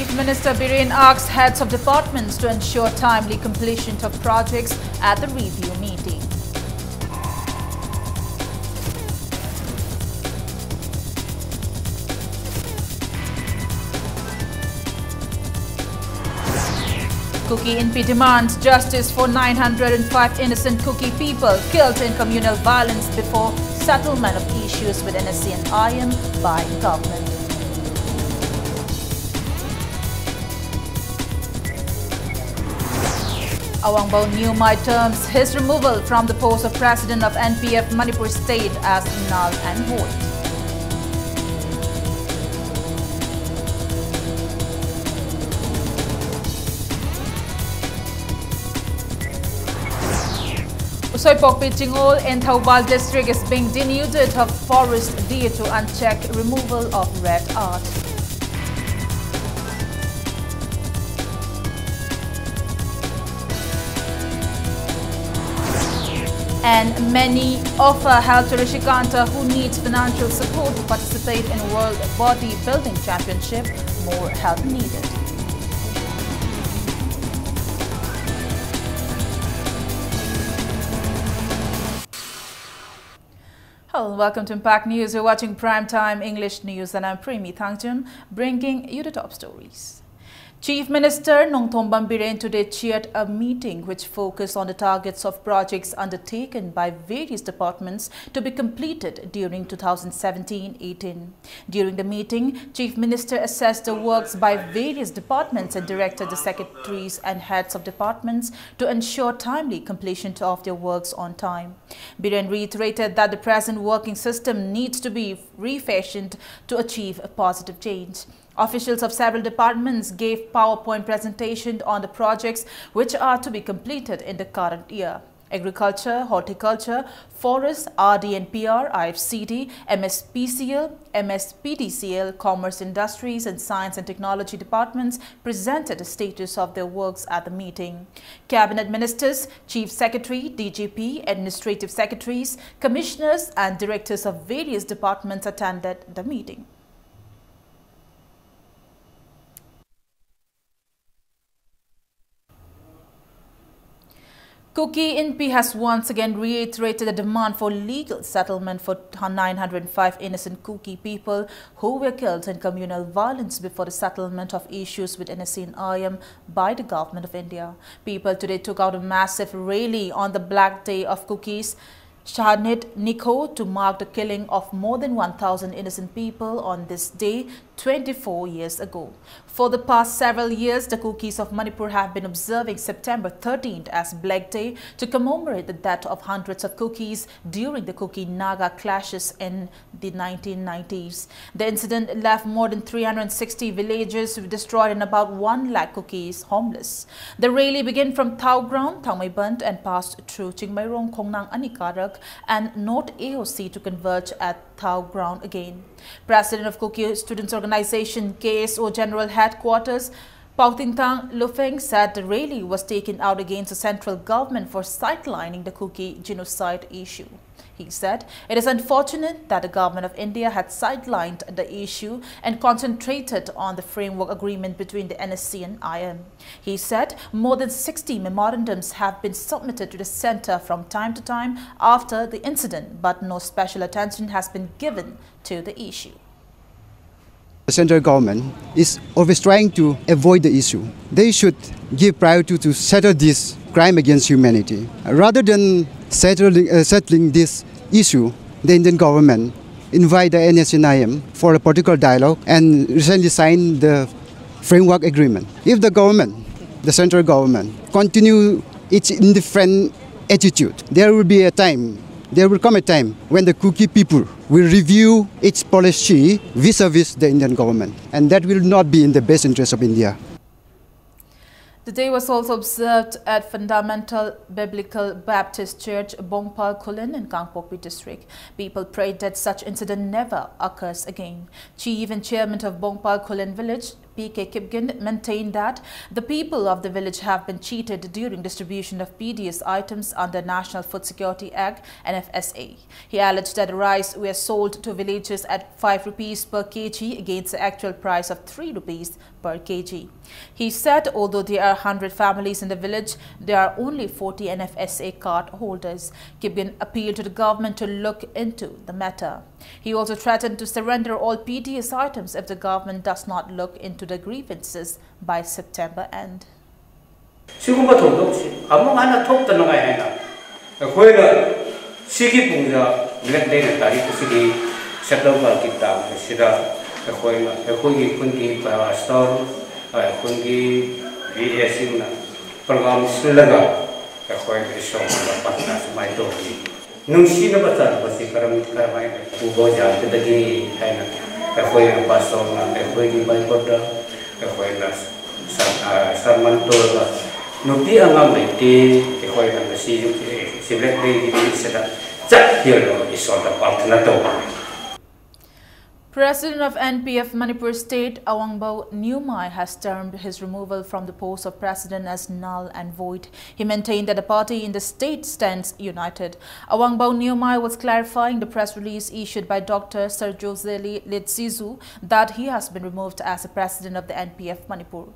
Chief Minister Biren asked heads of departments to ensure timely completion of projects at the review meeting. Kuki NP demands justice for 905 innocent Kuki people killed in communal violence before settlement of issues with NSC and IM by government. Awang New Mai terms his removal from the post of President of NPF Manipur State as null and void. Usoipokpi Jingol in Thaubal district is being denuded of forest due to unchecked removal of red art. And many offer help to Rishikanta who needs financial support to participate in World Bodybuilding Championship. More help needed. Hello, welcome to Impact News. You're watching Primetime English News and I'm Premi Thangjum, bringing you the top stories. Chief Minister Nongthombam Biren today chaired a meeting which focused on the targets of projects undertaken by various departments to be completed during 2017-18. During the meeting, Chief Minister assessed the works by various departments and directed the secretaries and heads of departments to ensure timely completion of their works on time. Biren reiterated that the present working system needs to be refashioned to achieve a positive change. Officials of several departments gave PowerPoint presentation on the projects which are to be completed in the current year. Agriculture, Horticulture, Forest, RD&PR, IFCD, MSPCL, MSPDCL, Commerce Industries and Science and Technology departments presented the status of their works at the meeting. Cabinet Ministers, Chief Secretary, DGP, Administrative Secretaries, Commissioners and Directors of various departments attended the meeting. Kuki NP has once again reiterated the demand for legal settlement for 905 innocent Kuki people who were killed in communal violence before the settlement of issues with NSC and IM by the government of India. People today took out a massive rally on the Black Day of Kukis Shahnit Nikho to mark the killing of more than 1,000 innocent people on this day 24 years ago. For the past several years, the Kukis of Manipur have been observing September 13th as Black Day to commemorate the death of hundreds of Kukis during the Kuki-Naga clashes in the 1990s. The incident left more than 360 villages destroyed and about 1 lakh Kukis homeless. The rally began from Thau Ground, Thangmaiband and passed through Chingmairong, Khongnang, Anikarak and North AOC to converge at Thau Ground again. President of Kuki Students Organization KSO General Headquarters Pautingtang Lufeng said the rally was taken out against the central government for sidelining the Kuki genocide issue. He said it is unfortunate that the government of India had sidelined the issue and concentrated on the framework agreement between the NSC and IM. He said more than 60 memorandums have been submitted to the center from time to time after the incident, but no special attention has been given to the issue. The central government is always trying to avoid the issue. They should give priority to settle this crime against humanity. Rather than settling this issue, the Indian government invited the NSNIM for a political dialogue and recently signed the framework agreement. If the government, the central government, continue its indifferent attitude, there will come a time when the Kuki people will review its policy vis-a-vis the Indian government, and that will not be in the best interest of India. The day was also observed at Fundamental Biblical Baptist Church, Bongpal Kulin in Kangpokpi district. People prayed that such incident never occurs again. Chief and Chairman of Bongpal Kulin village, P.K. Kipgen maintained that the people of the village have been cheated during distribution of PDS items under National Food Security Act (NFSA). He alleged that rice were sold to villagers at 5 rupees per kg against the actual price of 3 rupees per kg. He said although there are 100 families in the village, there are only 40 NFSA card holders. Kipgen appealed to the government to look into the matter. He also threatened to surrender all PDS items if the government does not look into the grievances by September end. President of NPF Manipur State, Awangbo Nyumai, has termed his removal from the post of president as null and void. He maintained that the party in the state stands united. Awangbo Nyumai was clarifying the press release issued by Dr. Sarjozeli Letsizu that he has been removed as the president of the NPF Manipur.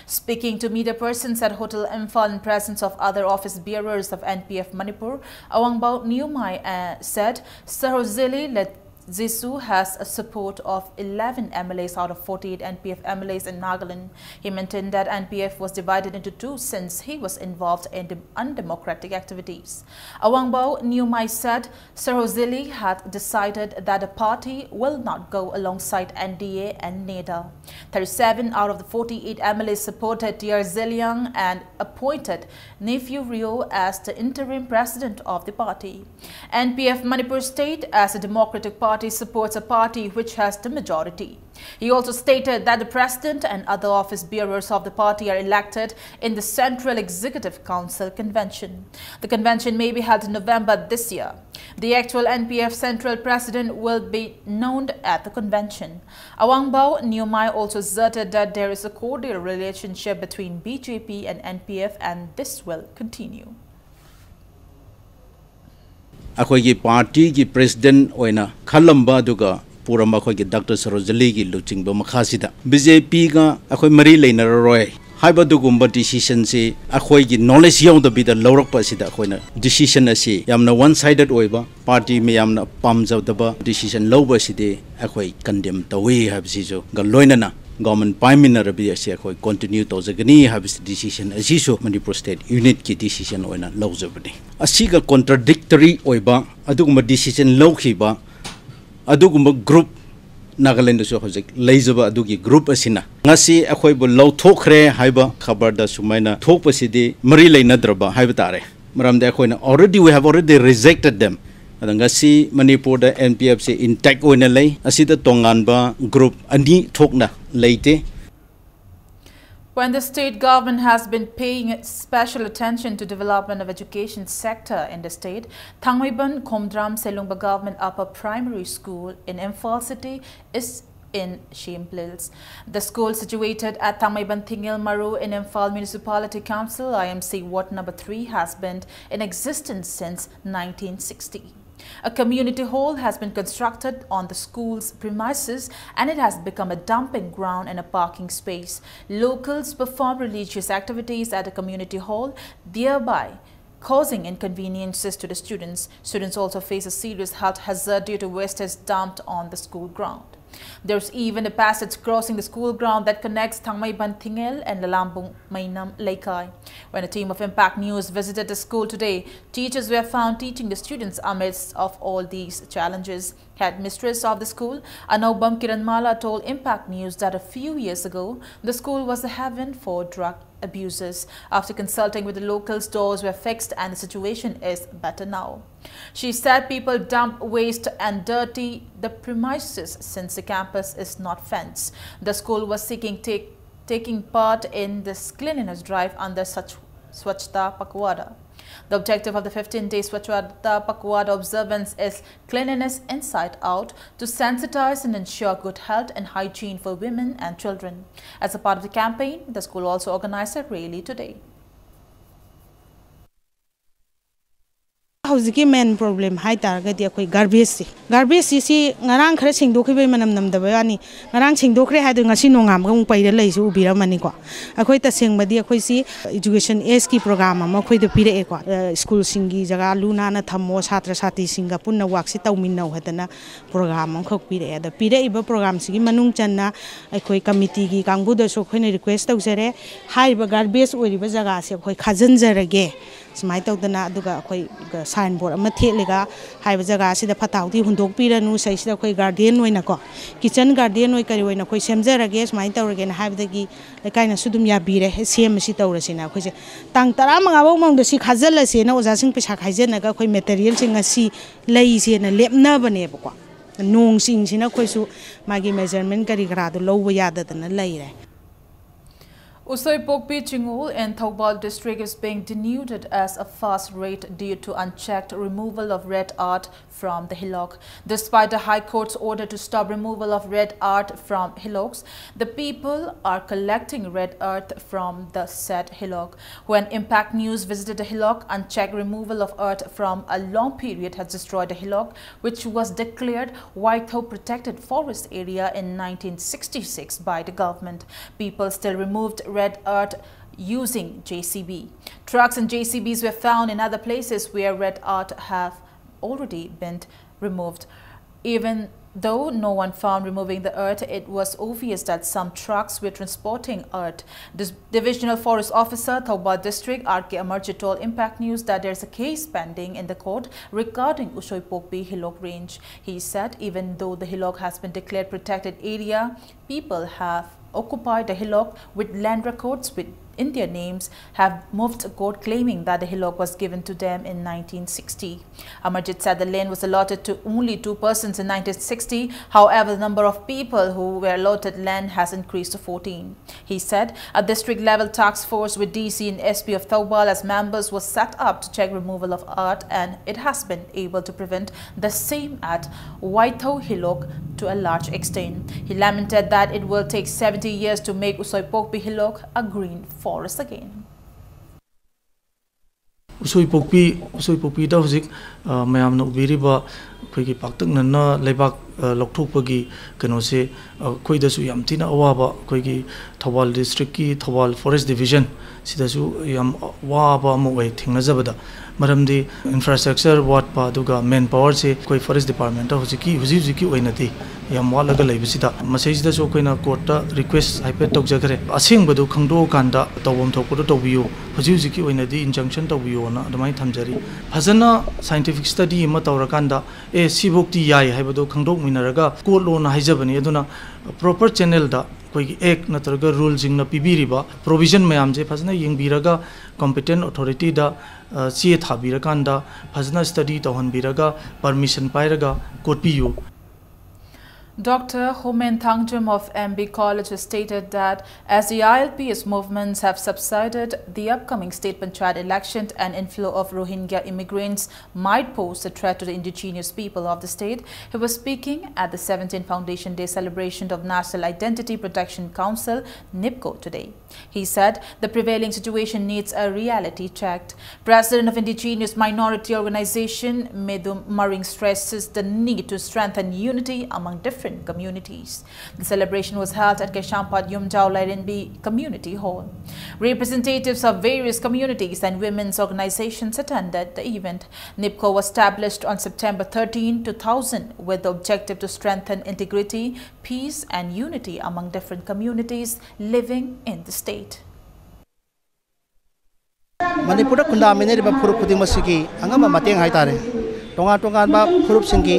Speaking to media persons at Hotel Imphal in presence of other office bearers of NPF Manipur, Awangbo Nyumai said Sarjozeli Letsizu has a support of 11 MLAs out of 48 NPF MLAs in Nagaland. He maintained that NPF was divided into two since he was involved in undemocratic activities. Awangbo Nyumai said Sarjozeli had decided that the party will not go alongside NDA and NEDA. 37 out of the 48 MLAs supported Dr. Zeliang and appointed Nephew Rio as the interim president of the party. NPF Manipur State, as a democratic party, supports a party which has the majority. He also stated that the president and other office bearers of the party are elected in the Central Executive Council Convention. The convention may be held in November this year. The actual NPF Central President will be known at the convention. Awangbo Nyumai also asserted that there is a cordial relationship between BJP and NPF and this will continue. Akhoi party ki president oina khalamba duga puram akhoi ki Dr. Sarjozeli ki luchingba makhasida BJP ga akhoi mari leina roi haiba dugumba decision se akhoi ki knowledge yaw da bida lawrak pa sida akhoi na decision asi yamna one sided oiba party me yamna pamjaw daba decision lawba side akhoi condemn tawi habsi jo ga loina na government prime minister bi asi akhoi continue to jagani habis decision asi so Manipur state unit ki decision oina lawjabani asiga contradictory oiba adugumba decision lawkhiba adugumba group Nagaland so hojik leijaba adugi group asina ngasi akhoi bu lawthokre haiba khabar da sumaina thokpasidi mari leinadraba haiba tare maramde akhoi already we have already rejected them ngasi Manipur da NPF se intact oina lei asida tonganba group ani thokna leite. When the state government has been paying special attention to development of education sector in the state, Thangmaiban Khomdram Selungba Government Upper Primary School in Imphal City is in shambles. The school situated at Thangmaiban Thingil Maru in Imphal Municipality Council IMC Ward number 3 has been in existence since 1960. A community hall has been constructed on the school's premises and it has become a dumping ground and a parking space. Locals perform religious activities at the community hall, thereby causing inconveniences to the students. Students also face a serious health hazard due to wastage dumped on the school ground. There's even a passage crossing the school ground that connects Thangmaiban Thingel and Lalambung Mainam Laikai. When a team of Impact News visited the school today, teachers were found teaching the students amidst of all these challenges. Headmistress of the school, Anobam Kiranmala, told Impact News that a few years ago, the school was a haven for drug abusers. After consulting with the locals, doors were fixed and the situation is better now. She said people dump waste and dirty the premises since the campus is not fenced. The school was taking part in this cleanliness drive under Swachhta Pakwada. The objective of the 15-day Swachhata Pakhwada observance is cleanliness inside out to sensitize and ensure good health and hygiene for women and children. As a part of the campaign, the school also organized a rally today. How's main problem? High target, the garbage. Garbage is ngarang crashing document manam the bayani. Ngarang sing docre had a sinongam by the lazy ubira maniqua. A quite a sing badia quasi education ASKI program, a moque the pire equa. School singi, Zaga, Luna, Tamos, Hatra Sati, Singapuna, Waxita, Mino, Hatana program on cook pire. The pire Iba program, Sigi Manung Chana, a quay committee, Kanguda, so when request of Zere, high garbage or Ribazagas, a cousin Zerege. Smite out the Naduga, signboard, a Mateliga, Hivazagas, the Patauti, Hundopira, no says the guardian winako. Kitchen guardian, we carry when a question against my tower again, have the kind of Sudumia Bire, CM Sitauras in a question. Tang Tarama among the sick Hazelas, you know, was asking Pishakazenaga, materials in a sea, lazy and a lip nerve neighbor. No sings in a question, Maggie measurement, Garigrado, lower yada than a lady. Usoi Pokpi Chingul in Thoubal district is being denuded as a fast rate due to unchecked removal of red art from the hillock. Despite the High Court's order to stop removal of red art from hillocks, the people are collecting red earth from the said hillock. When Impact News visited the hillock, unchecked removal of earth from a long period has destroyed the hillock, which was declared Waitho Protected Forest Area in 1966 by the government. People still removed red earth using JCB. Trucks and JCBs were found in other places where red earth have already been removed. Even though no one found removing the earth, it was obvious that some trucks were transporting earth. This Divisional Forest Officer, Thoubal District, R.K. Amarjit, told Impact News that there is a case pending in the court regarding Usoi Pokpi Hillock Range. He said even though the hillock has been declared protected area, people have occupied the hillock with land records with Indian names have moved to court claiming that the hillock was given to them in 1960. Amarjit said the land was allotted to only 2 persons in 1960. However, the number of people who were allotted land has increased to 14. He said a district-level task force with DC and SP of Thoubal as members was set up to check removal of art, and it has been able to prevent the same at Waitho Hillock to a large extent. He lamented that it will take 70 years to make Usoi Pokpi Hillock a green forest again. Usoi Pokpi da hojik mayam no biriba khoi paktak nanna lebak lokthokpagi kano se khoi da su yam tina awaba khoi gi Thoubal district ki Thoubal forest division sida su yam waba mo wai thingna jabada maramdi infrastructure wat pa duga manpower se koi forest department hojiki oinati yam walaga leibisida masajida so koina court ta request haipet tokjagre asengbodu khangdo kanda tawom thokpodo tobiyo hojiki oinadi injunction tobiyo na admai thamjari phajana scientific study ma tawrakanda e sibokti yai haibado khangdo minaraga court law na haijabani aduna proper channel da koi ek natraga rule jingna pibiriba provision mayam je phajana yengbiraga competent authority da che thabirakanda phajana study tawhanbiraga permission pairaga court piyu. Dr. Homen Thangjum of MB College has stated that as the ILPS movements have subsided, the upcoming state panchayat election and inflow of Rohingya immigrants might pose a threat to the indigenous people of the state. He was speaking at the 17th Foundation Day celebration of National Identity Protection Council, NIPCO, today. He said the prevailing situation needs a reality check. President of Indigenous Minority Organization, Medum Maring, stresses the need to strengthen unity among different communities. The celebration was held at Keshampat Yumjao Lairenbi Community Hall. Representatives of various communities and women's organizations attended the event. NIPCO was established on September 13, 2000 with the objective to strengthen integrity, peace and unity among different communities living in the state. Manipur kunda meneri ba phurup khuding masigi angama mateng haitare tonga ba phurup singi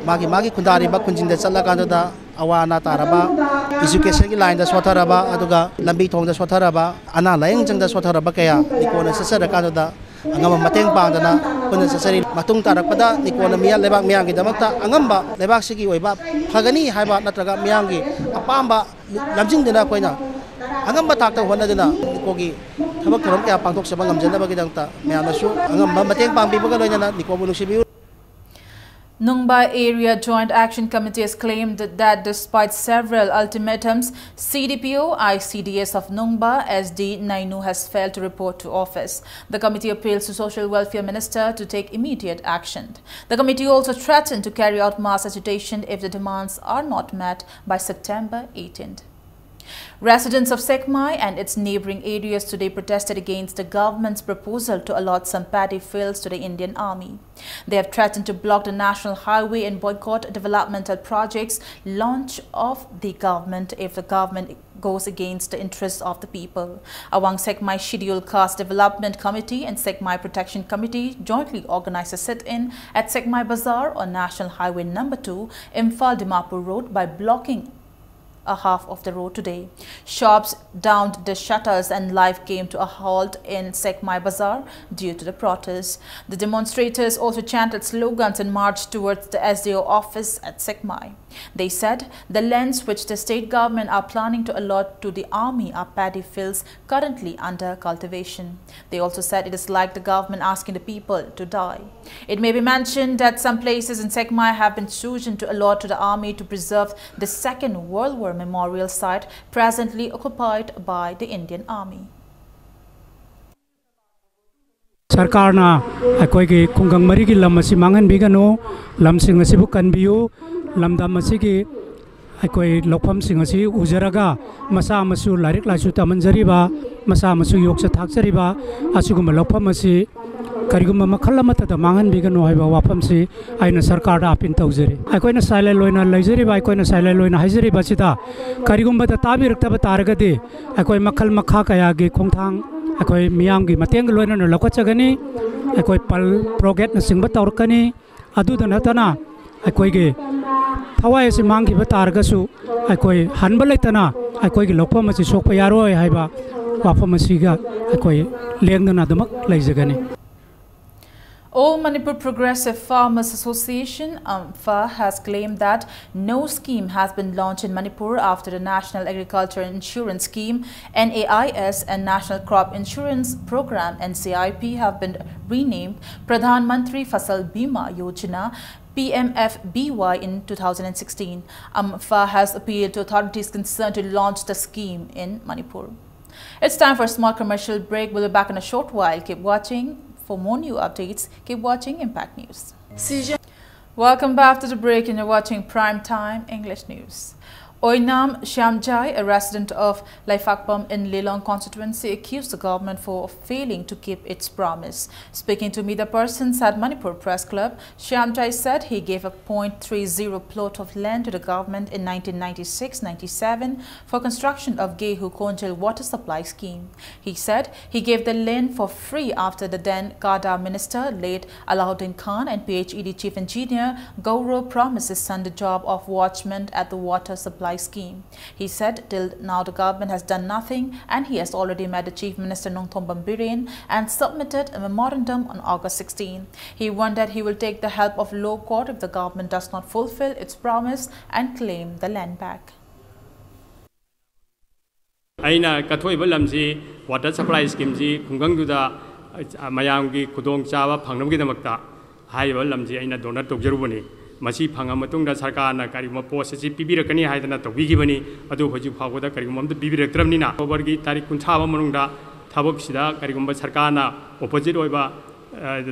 magi kundari ba kunjin da chala kan da awana taraba education ki line da sotharaba aduga lambi thong da sotharaba ana laing jang da sotharaba kaya nikona sasara kan da angama mateng pang dana kunna sasari matung tarakpada nikona miya lebak miyang gi damakta angamba lebak sigi oiba phagani haiba natraga miyang gi apamba lamjing dena koina angamba takta hona dena Nikogi Tabak Karam Kaya Pangtok Sabang Jamjana Mayanasu, Matang Pampi Bagana, Nikobu. Nungba Area Joint Action Committee has claimed that despite several ultimatums, CDPO ICDS of Nungba SD Nainu has failed to report to office. The committee appeals to Social Welfare Minister to take immediate action. The committee also threatened to carry out mass agitation if the demands are not met by September 18th. Residents of Sekmai and its neighboring areas today protested against the government's proposal to allot some paddy fields to the Indian Army. They have threatened to block the national highway and boycott developmental projects launch of the government if the government goes against the interests of the people. Awang Sekmai Schedule Caste Development Committee and Sekmai Protection Committee jointly organized a sit-in at Sekmai Bazaar on National Highway No. 2, Imphal Dimapur Road by blocking a half of the road today. Shops downed the shutters and life came to a halt in Sekmai Bazaar due to the protests. The demonstrators also chanted slogans and marched towards the SDO office at Sekmai. They said the lands which the state government are planning to allot to the army are paddy fields currently under cultivation. They also said it is like the government asking the people to die. It may be mentioned that some places in Sekmai have been chosen to allot to the army to preserve the Second World War memorial site presently occupied by the Indian Army. Sarkarna akoi ki khunggang mari ki lam asi mangan bigano lam sing asi bu kan biu lam dam asi ki akoi lopham sing asi ujaraga masa masu larik lasu tamanjari ba masa masu yoksa thakjari ba asugum lopham asi karigum makhalamata da mangan bigano haiba wapam si aina sarkar da apin taujari akoi na sailai loina laijari ba akoi na sailai loina haijari ba chita karigum ba ta tabi rakta ba taragadi akoi makhal makha kaya gi khongthang akoi miyam gi mateng loina no lokachagani akoi pal proget na singba taurkani adu da natana akoi gi thawai si mangi ba targasu akoi hanba laitana akoi gi lokpa machi sokpa yaroi haiba wapam masiga akoi lengdana damak laijagani. All Manipur Progressive Farmers Association (AMFA) has claimed that no scheme has been launched in Manipur after the National Agricultural Insurance Scheme (NAIS) and National Crop Insurance Program (NCIP) have been renamed Pradhan Mantri Fasal Bima Yojana (PMFBY) in 2016. AMFA has appealed to authorities concerned to launch the scheme in Manipur. It's time for a small commercial break. We'll be back in a short while. Keep watching. For more new updates, keep watching Impact News. Welcome back to the break and you're watching Prime Time English News. Oinam Shyamjai, a resident of Laifakpam in Lelong constituency, accused the government for failing to keep its promise. Speaking to media persons at Manipur Press Club, Shyamjai said he gave a .30 plot of land to the government in 1996-97 for construction of Gehu Konjal water supply scheme. He said he gave the land for free after the then Kada minister, late Alauddin Khan, and PHED chief engineer Gaurav promised his son the job of watchman at the water supply scheme. He said till now the government has done nothing and he has already met the Chief Minister Nongthombam Biren and submitted a memorandum on August 16. He warned that he will take the help of law court if the government does not fulfill its promise and claim the land back. Aina kathoi balamsi water supply scheme ji khunggang duda mayam gi khudong chawa phangnam gi damakta hai balamsi aina donor tokjarubani masi phanga matungda sarkarna karigma post si pibirakani haidana tobigibani adu hoji phawda karigma amda pibiraktrabnina october gi tarik 30 manungda thabak sida karigma sarkarna opposite oiba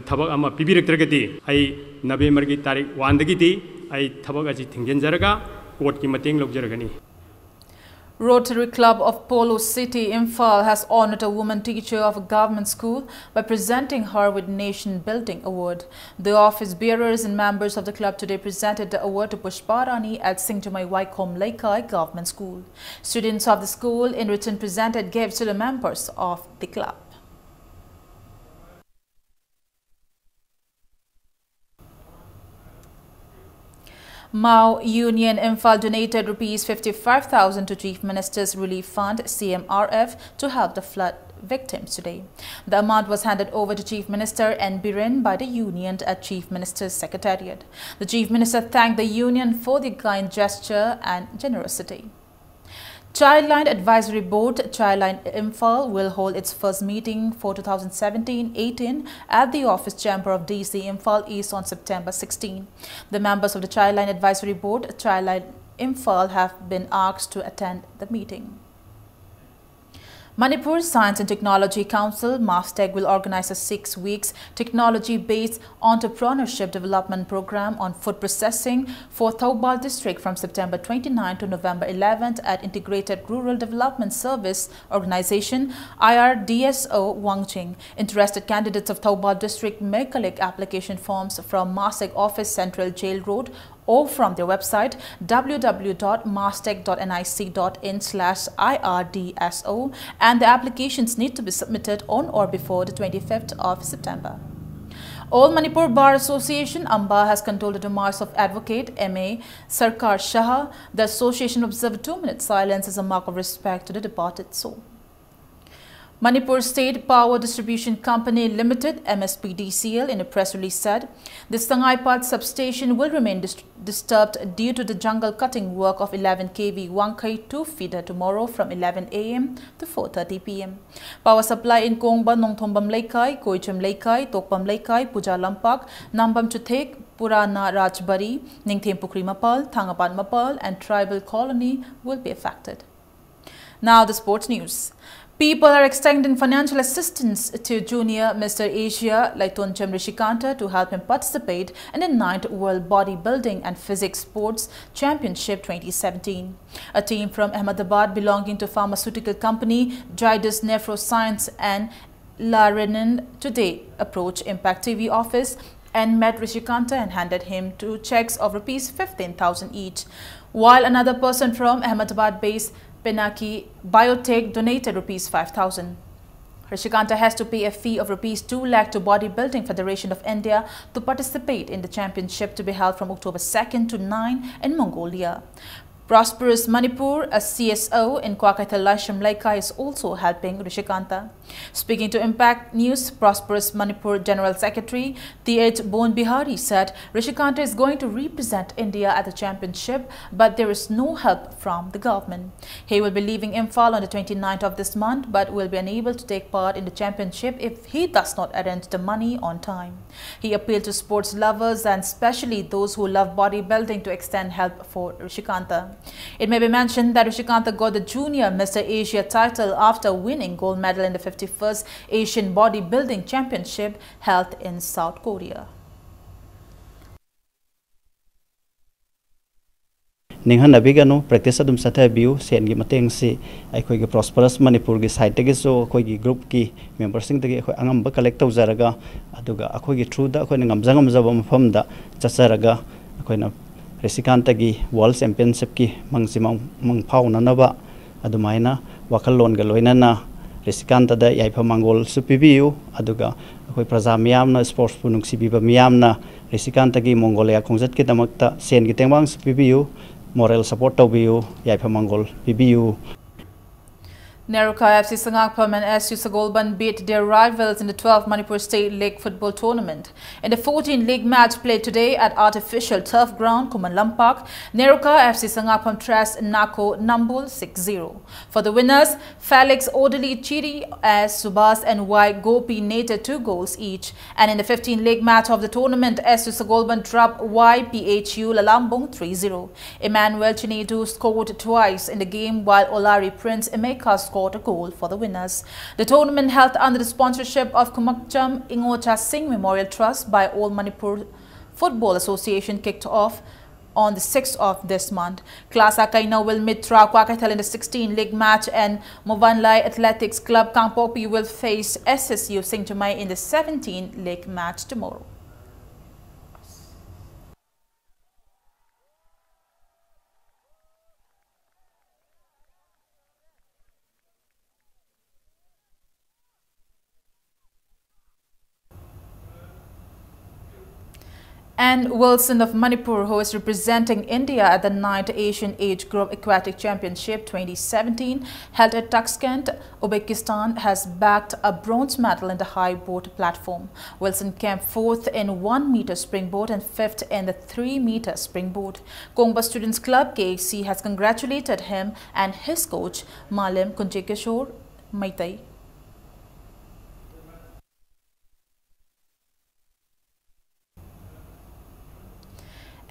thabak ama pibiraktragati ai november gi tarik 1 dagi ti ai thabak aji thinggenjaraga court ki mateng logjaragani. Rotary Club of Polo City, Imphal has honored a woman teacher of a government school by presenting her with Nation Building Award. The office bearers and members of the club today presented the award to Pushparani at Singjamai Waikom Laikai Government School. Students of the school in return presented gifts to the members of the club. Mao Union Imphal donated Rs 55,000 to Chief Minister's Relief Fund CMRF to help the flood victims today. The amount was handed over to Chief Minister N. Biren by the union at Chief Minister's Secretariat. The Chief Minister thanked the union for the kind gesture and generosity. Childline Advisory Board, Childline Imphal, will hold its first meeting for 2017-18 at the Office Chamber of DC Imphal East on September 16. The members of the Childline Advisory Board, Childline Imphal, have been asked to attend the meeting. Manipur Science and Technology Council, MASTEC, will organize a 6 weeks technology-based entrepreneurship development program on food processing for Thoubal district from September 29 to November 11 at Integrated Rural Development Service Organization, IRDSO, Wangching. Interested candidates of Thoubal district may collect application forms from MASTEC Office, Central Jail Road, or from their website www.mastec.nic.in/IRDSO, and the applications need to be submitted on or before the 25th of September. All Manipur Bar Association, AMBA, has condoled the demise of Advocate M.A. Sarkar Shah. The association observed 2-minute silence as a mark of respect to the departed soul. Manipur State Power Distribution Company Limited, MSPDCL, in a press release said the Sangaipat substation will remain disturbed due to the jungle cutting work of 11 kV 1K2 feeder tomorrow from 11 AM to 4:30 PM. Power supply in Kongba, Nongthombam Laikai, Koicham Laikai, Tokpam Laikai, Puja Lampak, Nambam Chuthek, Purana Rajbari, Ningthem Pukri Mapal, Thangapan Mapal, and Tribal Colony will be affected. Now the sports news. People are extending financial assistance to junior Mr. Asia Laitoncham Rishikanta to help him participate in the 9th World Bodybuilding and Physics Sports Championship 2017. A team from Ahmedabad belonging to pharmaceutical company Jidus Nephroscience and Larenin today approached Impact TV office and met Rishikanta and handed him 2 checks of Rs 15,000 each, while another person from Ahmedabad-based Penaki Biotech donated Rs 5,000. Rishikanta has to pay a fee of Rs 2 lakh to Bodybuilding Federation of India to participate in the championship to be held from October 2nd to 9 in Mongolia. Prosperous Manipur, a CSO in Kwakathal Lasham Laikai, is also helping Rishikanta. Speaking to Impact News, Prosperous Manipur General Secretary T.H. Bon Bihari said Rishikanta is going to represent India at the championship, but there is no help from the government. He will be leaving Imphal on the 29th of this month, but will be unable to take part in the championship if he does not arrange the money on time. He appealed to sports lovers and especially those who love bodybuilding to extend help for Rishikanta. It may be mentioned that Rishikanta got the Junior Mr. Asia title after winning gold medal in the 51st Asian Bodybuilding Championship held in South Korea. Ninghan abigano practice adum satha view sengi mateng si aikoi ge prosperous Manipur ge site ge so akoi ge group ki members sing ge akoi angam ba collect tawzaraga aduga akoi ge through da akoi ngamjangam jaba mafam da chacharaga akoi na Rishikanta gi World Championship ki mangsimang mangphau nanaba adumaina wakalon ga loinana Rishikanta da yaifa mangol supibiu aduga akoi praja miyamna sports punung sibiba miyamna Rishikanta gi Mongolia khongjat ki damakta sen gi tengwang supibiu moral support tawbiu yaifa mangol pibiu. Neruka FC Sangakpam and SU Sagolban beat their rivals in the 12th Manipur State League Football Tournament. In the 14th league match played today at artificial turf ground Kuman Lampak, Neruka FC Sangakpam thrashed Nako Nambul 6-0. For the winners, Felix Odili Chiri as Subas and Y Gopi netted 2 goals each. And in the 15th league match of the tournament, SU Sagolban dropped YPHU Lalambong 3-0. Emmanuel Chinedu scored twice in the game, while Olari Prince Emeka scored a goal for the winners. The tournament held under the sponsorship of Kumakcham Ingocha Singh Memorial Trust by All Manipur Football Association kicked off on the 6th of this month. Klasa Kaina will meet Tra Kwakathal in the 16th league match, and Movanlai Athletics Club Kangpopi will face SSU Singchumai in the 17th league match tomorrow. And Wilson of Manipur, who is representing India at the 9th Asian Age Group Aquatic Championship 2017 held at Tashkent, Uzbekistan, has bagged a bronze medal in the high board platform. Wilson came 4th in 1 meter springboard and 5th in the 3 meter springboard. Kongba Students Club KC has congratulated him and his coach Malim Kunjekeshwar Maitai.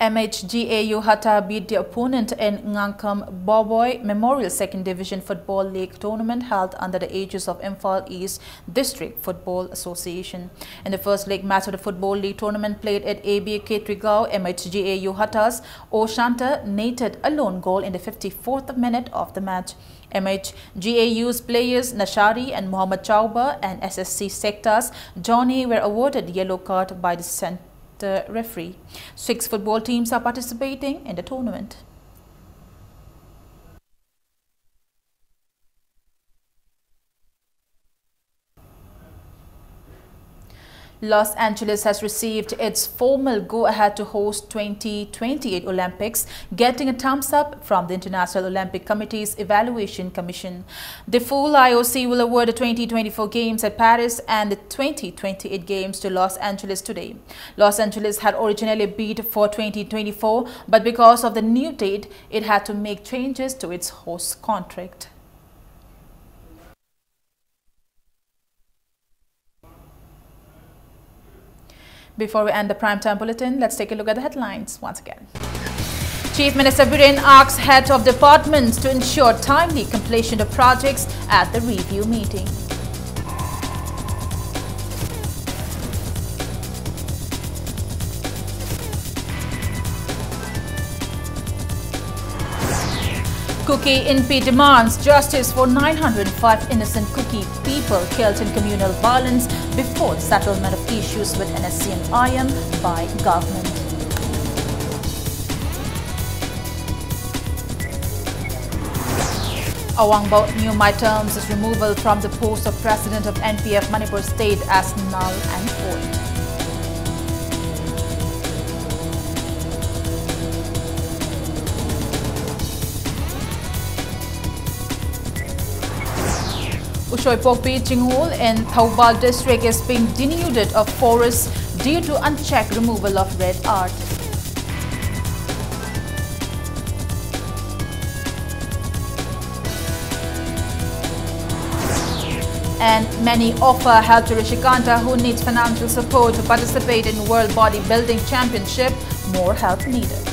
MHGAU Hata beat the opponent in Ngangkam Boboy Memorial Second Division Football League tournament held under the aegis of Imphal East District Football Association. In the first leg match of the Football League tournament played at ABA Ketrigao, MHGAU Hata's Oshanta netted a lone goal in the 54th minute of the match. MHGAU's players Nashari and Muhammad Chauba and SSC sectors Johnny were awarded yellow card by the referee. 6 football teams are participating in the tournament. Los Angeles has received its formal go-ahead to host 2028 Olympics, getting a thumbs up from the International Olympic Committee's Evaluation Commission. The full IOC will award the 2024 Games at Paris and the 2028 Games to Los Angeles today. Los Angeles had originally bid for 2024, but because of the new date, it had to make changes to its host contract. Before we end the primetime bulletin, let's take a look at the headlines once again. Chief Minister Biren asks heads of departments to ensure timely completion of projects at the review meeting. Kuki INPI demands justice for 905 innocent Kuki people killed in communal violence before the settlement of issues with NSC and IM by government. Awangbo Nyumai terms his removal from the post of President of NPF Manipur State as null and void. Ushoy Pokpi Chinghul in Thoubal district is being denuded of forests due to unchecked removal of red art. And many offer help to Rishikanta, who needs financial support to participate in World Bodybuilding Championship. More help needed.